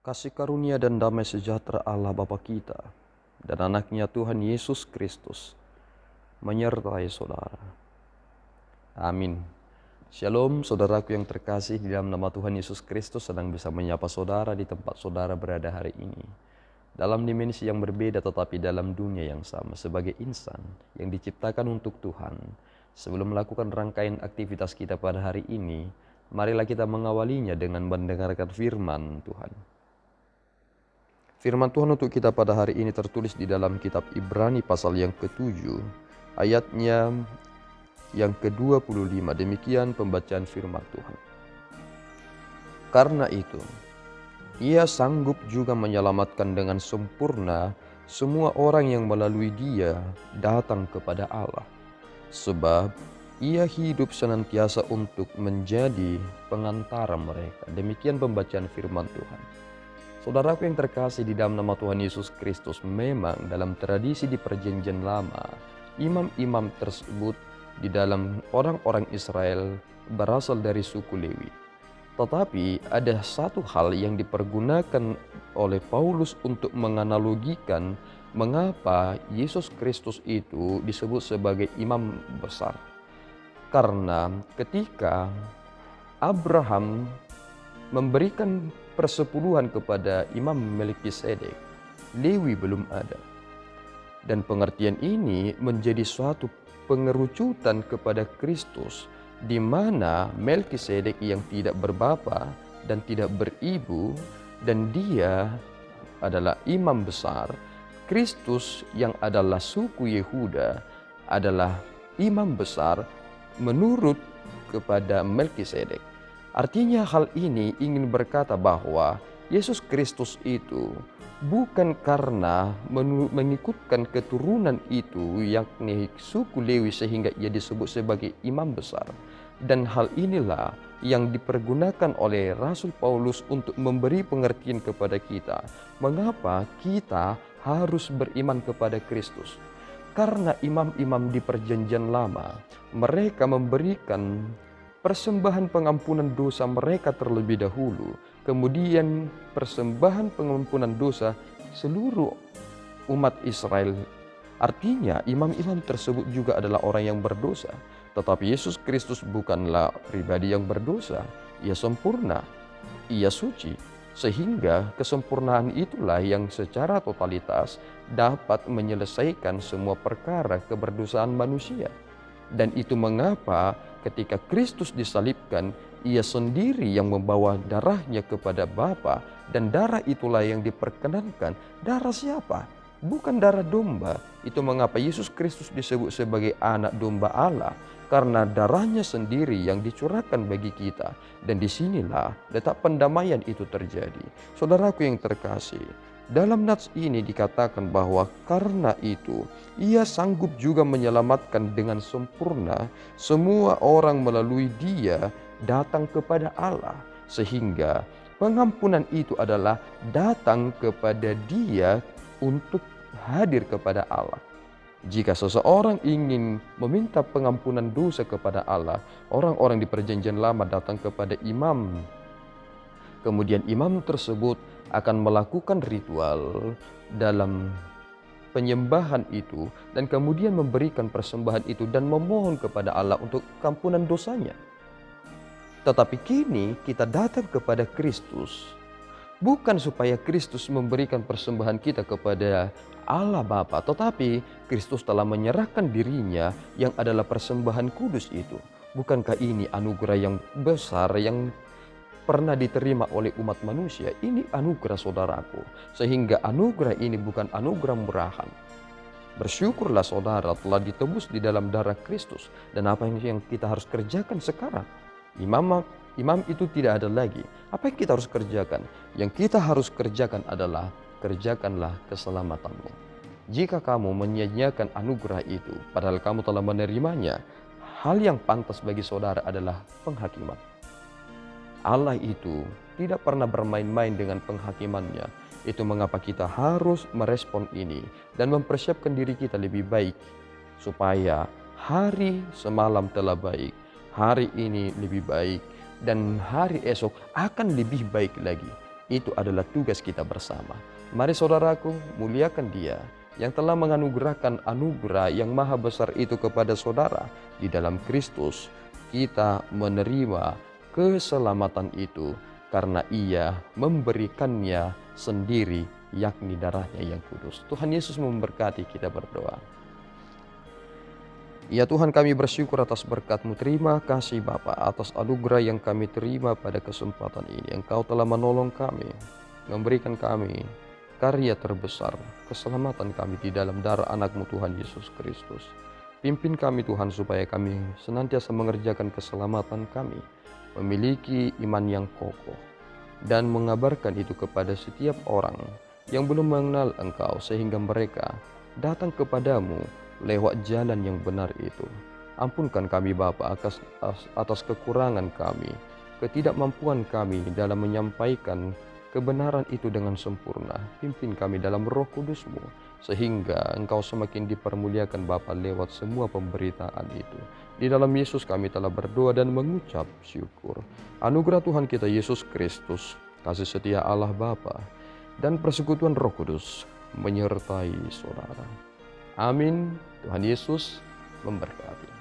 Kasih karunia dan damai sejahtera Allah Bapa kita dan anaknya Tuhan Yesus Kristus menyertai saudara. Amin. Shalom saudaraku yang terkasih, di dalam nama Tuhan Yesus Kristus sedang bisa menyapa saudara di tempat saudara berada hari ini. Dalam dimensi yang berbeda tetapi dalam dunia yang sama, sebagai insan yang diciptakan untuk Tuhan. Sebelum melakukan rangkaian aktivitas kita pada hari ini, marilah kita mengawalinya dengan mendengarkan firman Tuhan. Firman Tuhan untuk kita pada hari ini tertulis di dalam kitab Ibrani pasal yang ke-7, ayatnya yang ke-25. Demikian pembacaan firman Tuhan. Karena itu, Ia sanggup juga menyelamatkan dengan sempurna semua orang yang melalui Dia datang kepada Allah. Sebab Ia hidup senantiasa untuk menjadi pengantara mereka. Demikian pembacaan firman Tuhan. Saudaraku yang terkasih di dalam nama Tuhan Yesus Kristus, memang dalam tradisi di perjanjian lama, imam-imam tersebut di dalam orang-orang Israel berasal dari suku Lewi. Tetapi ada satu hal yang dipergunakan oleh Paulus untuk menganalogikan mengapa Yesus Kristus itu disebut sebagai imam besar. Karena ketika Abraham memberikan persepuluhan kepada Imam Melkisedek, Lewi belum ada. Dan pengertian ini menjadi suatu pengerucutan kepada Kristus, di mana Melkisedek yang tidak berbapa dan tidak beribu, dan dia adalah imam besar. Kristus yang adalah suku Yehuda adalah imam besar menurut kepada Melkisedek. Artinya hal ini ingin berkata bahwa Yesus Kristus itu bukan karena mengikutkan keturunan itu, yakni suku Lewi, sehingga ia disebut sebagai imam besar. Dan hal inilah yang dipergunakan oleh Rasul Paulus untuk memberi pengertian kepada kita. Mengapa kita harus beriman kepada Kristus? Karena imam-imam di perjanjian lama, mereka memberikan persembahan pengampunan dosa mereka terlebih dahulu, kemudian persembahan pengampunan dosa seluruh umat Israel. Artinya imam-imam tersebut juga adalah orang yang berdosa. Tetapi Yesus Kristus bukanlah pribadi yang berdosa. Ia sempurna, ia suci. Sehingga kesempurnaan itulah yang secara totalitas dapat menyelesaikan semua perkara keberdosaan manusia. Dan itu mengapa ketika Kristus disalibkan, Ia sendiri yang membawa darahnya kepada Bapa, dan darah itulah yang diperkenankan. Darah siapa? Bukan darah domba. Itu mengapa Yesus Kristus disebut sebagai anak domba Allah, karena darahnya sendiri yang dicurahkan bagi kita. Dan disinilah letak pendamaian itu terjadi. Saudaraku yang terkasih, dalam nats ini dikatakan bahwa karena itu Ia sanggup juga menyelamatkan dengan sempurna semua orang melalui Dia datang kepada Allah. Sehingga pengampunan itu adalah datang kepada Dia untuk hadir kepada Allah. Jika seseorang ingin meminta pengampunan dosa kepada Allah, orang-orang di perjanjian lama datang kepada imam. Kemudian imam tersebut akan melakukan ritual dalam penyembahan itu, dan kemudian memberikan persembahan itu dan memohon kepada Allah untuk ampunan dosanya. Tetapi kini kita datang kepada Kristus, bukan supaya Kristus memberikan persembahan kita kepada Allah Bapa, tetapi Kristus telah menyerahkan dirinya yang adalah persembahan kudus itu. Bukankah ini anugerah yang besar yang pernah diterima oleh umat manusia? Ini anugerah saudaraku, sehingga anugerah ini bukan anugerah murahan. Bersyukurlah saudara telah ditebus di dalam darah Kristus. Dan apa yang kita harus kerjakan sekarang? Imam itu tidak ada lagi. Apa yang kita harus kerjakan? Yang kita harus kerjakan adalah kerjakanlah keselamatanmu. Jika kamu menyia-nyiakan anugerah itu, padahal kamu telah menerimanya, hal yang pantas bagi saudara adalah penghakiman. Allah itu tidak pernah bermain-main dengan penghakimannya. Itu mengapa kita harus merespon ini dan mempersiapkan diri kita lebih baik, supaya hari semalam telah baik, hari ini lebih baik, dan hari esok akan lebih baik lagi. Itu adalah tugas kita bersama. Mari saudaraku, muliakan Dia yang telah menganugerahkan anugerah yang maha besar itu kepada saudara. Di dalam Kristus kita menerima keselamatan itu karena Ia memberikannya sendiri, yakni darahnya yang kudus. Tuhan Yesus memberkati. Kita berdoa. Ya Tuhan, kami bersyukur atas berkat-Mu. Terima kasih Bapa atas anugerah yang kami terima pada kesempatan ini. Engkau telah menolong kami, memberikan kami karya terbesar, keselamatan kami di dalam darah anak-Mu Tuhan Yesus Kristus. Pimpin kami Tuhan supaya kami senantiasa mengerjakan keselamatan kami, memiliki iman yang kokoh, dan mengabarkan itu kepada setiap orang yang belum mengenal Engkau, sehingga mereka datang kepadamu lewat jalan yang benar itu. Ampunkan kami Bapa atas kekurangan kami, ketidakmampuan kami dalam menyampaikan kebenaran itu dengan sempurna. Pimpin kami dalam Roh Kudus-Mu, sehingga Engkau semakin dipermuliakan Bapa lewat semua pemberitaan itu. Di dalam Yesus kami telah berdoa dan mengucap syukur. Anugerah Tuhan kita Yesus Kristus, kasih setia Allah Bapa, dan persekutuan Roh Kudus menyertai saudara. Amin. Tuhan Yesus memberkati.